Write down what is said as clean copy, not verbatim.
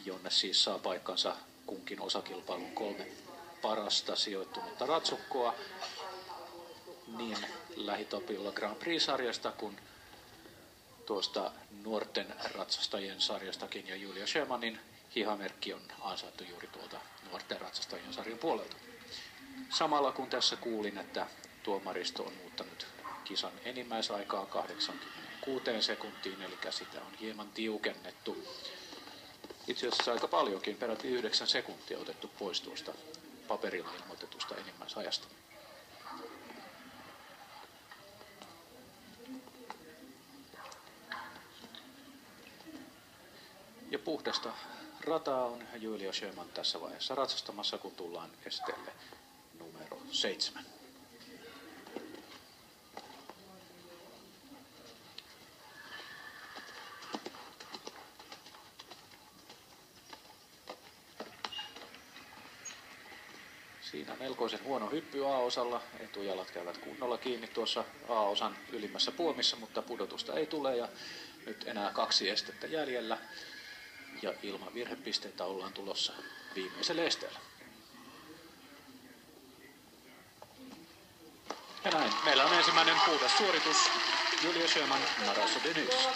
jonne siis saa paikkansa kunkin osakilpailun 3 parasta sijoittunutta ratsukkoa niin lähitopilla Grand Prix-sarjasta kuin tuosta nuorten ratsastajien sarjastakin, ja Julia Sjömanin hihamerkki on ansaittu juuri tuolta nuorten ratsastajien sarjan puolelta. Samalla kun tässä kuulin, että tuomaristo on muuttanut kisan enimmäisaikaa 86 sekuntiin, eli sitä on hieman tiukennettu. Itse asiassa aika paljonkin, peräti 9 sekuntia otettu pois tuosta paperilla ilmoitetusta enimmäisajasta. Ja puhdasta rataa on Julia Sjöman tässä vaiheessa ratsastamassa, kun tullaan esteelle numero 7. Siinä melkoisen huono hyppy A-osalla. Etujalat käyvät kunnolla kiinni tuossa A-osan ylimmässä puomissa, mutta pudotusta ei tule ja nyt enää 2 estettä jäljellä. Ja ilman virhepisteitä ollaan tulossa viimeiselle esteelle. Ja näin, meillä on ensimmäinen puhdas suoritus. Julia Sjöman, Marasso de Nys.